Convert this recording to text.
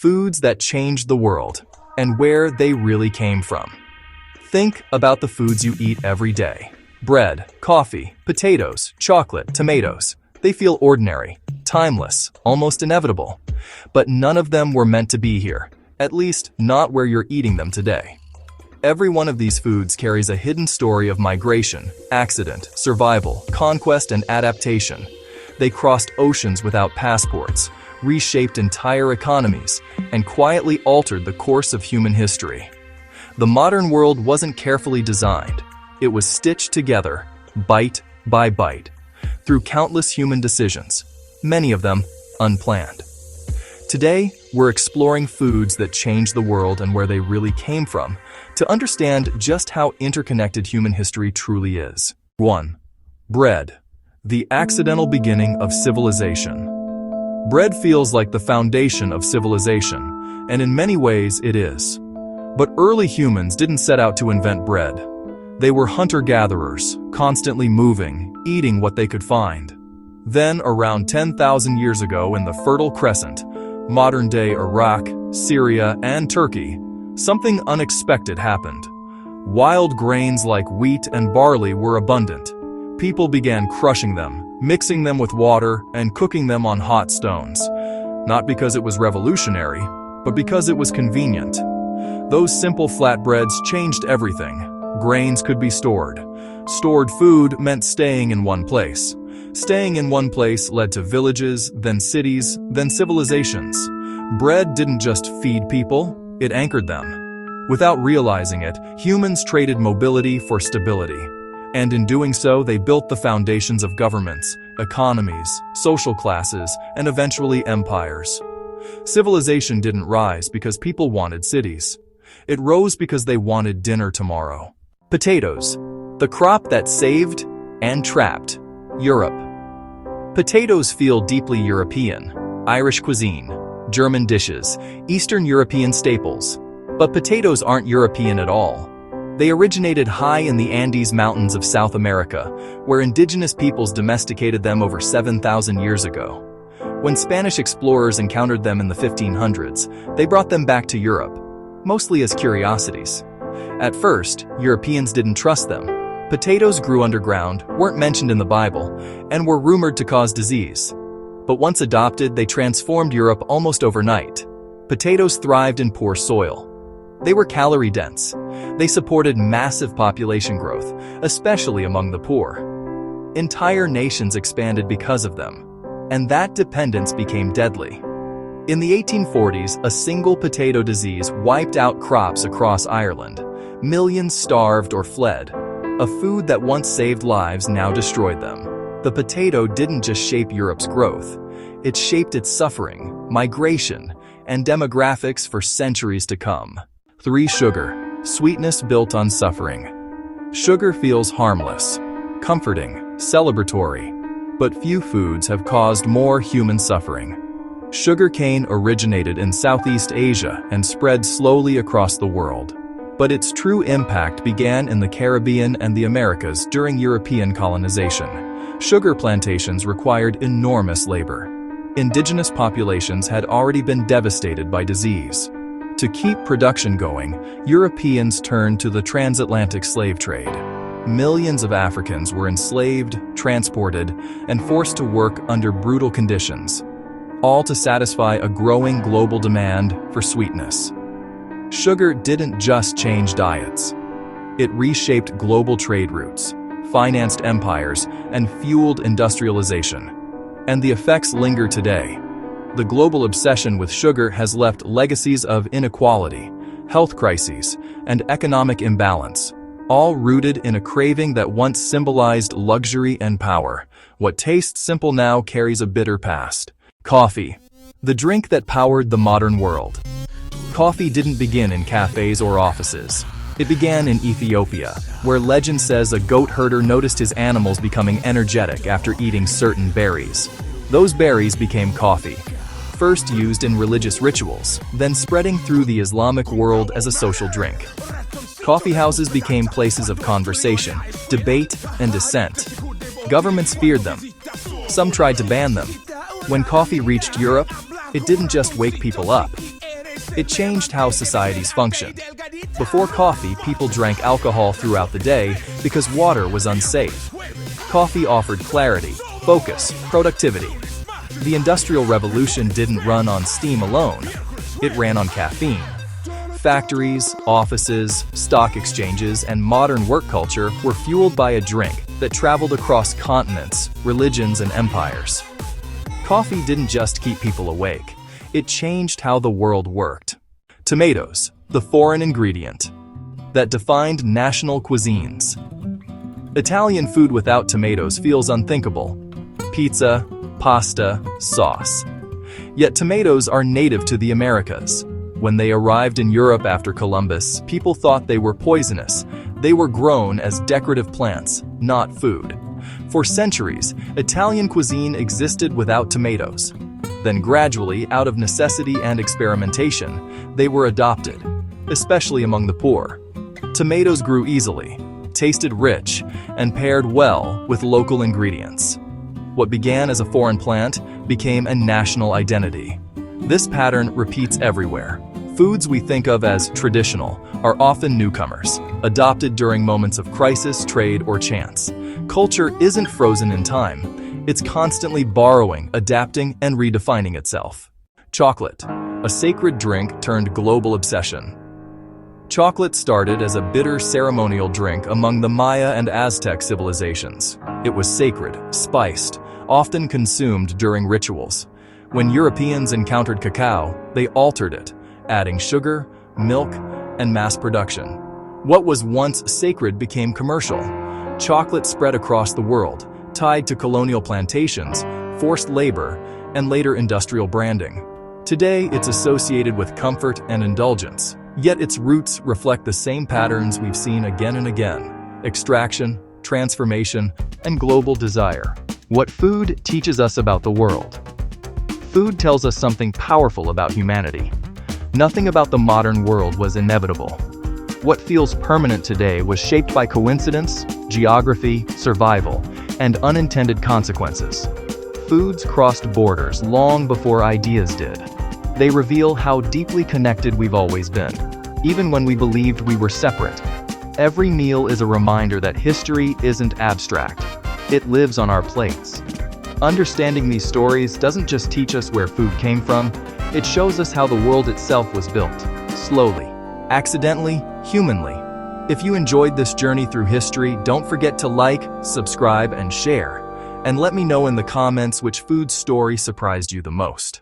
Foods that changed the world and where they really came from. Think about the foods you eat every day. Bread, coffee, potatoes, chocolate, tomatoes. They feel ordinary, timeless, almost inevitable. But none of them were meant to be here, at least not where you're eating them today. Every one of these foods carries a hidden story of migration, accident, survival, conquest, and adaptation. They crossed oceans without passports, reshaped entire economies, and quietly altered the course of human history. The modern world wasn't carefully designed. It was stitched together, bite by bite, through countless human decisions, many of them unplanned. Today, we're exploring foods that changed the world and where they really came from, to understand just how interconnected human history truly is. 1. Bread, the accidental beginning of civilization. Bread feels like the foundation of civilization, and in many ways it is. But early humans didn't set out to invent bread. They were hunter-gatherers, constantly moving, eating what they could find. Then, around 10,000 years ago in the Fertile Crescent, modern-day Iraq, Syria, and Turkey, something unexpected happened. Wild grains like wheat and barley were abundant. People began crushing them, mixing them with water, and cooking them on hot stones. Not because it was revolutionary, but because it was convenient. Those simple flatbreads changed everything. Grains could be stored. Stored food meant staying in one place. Staying in one place led to villages, then cities, then civilizations. Bread didn't just feed people, it anchored them. Without realizing it, humans traded mobility for stability. And in doing so, they built the foundations of governments, economies, social classes, and eventually empires. Civilization didn't rise because people wanted cities. It rose because they wanted dinner tomorrow. Potatoes, the crop that saved and trapped Europe. Potatoes feel deeply European. Irish cuisine, German dishes, Eastern European staples. But potatoes aren't European at all. They originated high in the Andes Mountains of South America, where indigenous peoples domesticated them over 7,000 years ago. When Spanish explorers encountered them in the 1500s, they brought them back to Europe, mostly as curiosities. At first, Europeans didn't trust them. Potatoes grew underground, weren't mentioned in the Bible, and were rumored to cause disease. But once adopted, they transformed Europe almost overnight. Potatoes thrived in poor soil. They were calorie-dense. They supported massive population growth, especially among the poor. Entire nations expanded because of them, and that dependence became deadly. In the 1840s, a single potato disease wiped out crops across Ireland. Millions starved or fled. A food that once saved lives now destroyed them. The potato didn't just shape Europe's growth. It shaped its suffering, migration, and demographics for centuries to come. 3. Sugar, sweetness built on suffering. Sugar feels harmless, comforting, celebratory, but few foods have caused more human suffering. Sugarcane originated in Southeast Asia and spread slowly across the world. But its true impact began in the Caribbean and the Americas during European colonization. Sugar plantations required enormous labor. Indigenous populations had already been devastated by disease. To keep production going, Europeans turned to the transatlantic slave trade. Millions of Africans were enslaved, transported, and forced to work under brutal conditions, all to satisfy a growing global demand for sweetness. Sugar didn't just change diets. It reshaped global trade routes, financed empires, and fueled industrialization. And the effects linger today. The global obsession with sugar has left legacies of inequality, health crises, and economic imbalance, all rooted in a craving that once symbolized luxury and power. What tastes simple now carries a bitter past. Coffee, the drink that powered the modern world. Coffee didn't begin in cafes or offices. It began in Ethiopia, where legend says a goat herder noticed his animals becoming energetic after eating certain berries. Those berries became coffee, first used in religious rituals, then spreading through the Islamic world as a social drink. Coffee houses became places of conversation, debate, and dissent. Governments feared them. Some tried to ban them. When coffee reached Europe, it didn't just wake people up. It changed how societies functioned. Before coffee, people drank alcohol throughout the day because water was unsafe. Coffee offered clarity, focus, productivity. The Industrial Revolution didn't run on steam alone. It ran on caffeine. Factories, offices, stock exchanges, and modern work culture were fueled by a drink that traveled across continents, religions, and empires. Coffee didn't just keep people awake. It changed how the world worked. Tomatoes, the foreign ingredient that defined national cuisines. Italian food without tomatoes feels unthinkable. Pizza, pasta, sauce. Yet tomatoes are native to the Americas. When they arrived in Europe after Columbus, people thought they were poisonous. They were grown as decorative plants, not food. For centuries, Italian cuisine existed without tomatoes. Then gradually, out of necessity and experimentation, they were adopted, especially among the poor. Tomatoes grew easily, tasted rich, and paired well with local ingredients. What began as a foreign plant became a national identity. This pattern repeats everywhere. Foods we think of as traditional are often newcomers, adopted during moments of crisis, trade, or chance. Culture isn't frozen in time. It's constantly borrowing, adapting, and redefining itself. Chocolate, a sacred drink turned global obsession. Chocolate started as a bitter ceremonial drink among the Maya and Aztec civilizations. It was sacred, spiced, often consumed during rituals. When Europeans encountered cacao, they altered it, adding sugar, milk, and mass production. What was once sacred became commercial. Chocolate spread across the world, tied to colonial plantations, forced labor, and later industrial branding. Today, it's associated with comfort and indulgence, yet its roots reflect the same patterns we've seen again and again: extraction, transformation, and global desire. What food teaches us about the world? Food tells us something powerful about humanity. Nothing about the modern world was inevitable. What feels permanent today was shaped by coincidence, geography, survival, and unintended consequences. Foods crossed borders long before ideas did. They reveal how deeply connected we've always been, even when we believed we were separate. Every meal is a reminder that history isn't abstract. It lives on our plates. Understanding these stories doesn't just teach us where food came from, it shows us how the world itself was built, slowly, accidentally, humanly. If you enjoyed this journey through history, don't forget to like, subscribe, and share. And let me know in the comments which food story surprised you the most.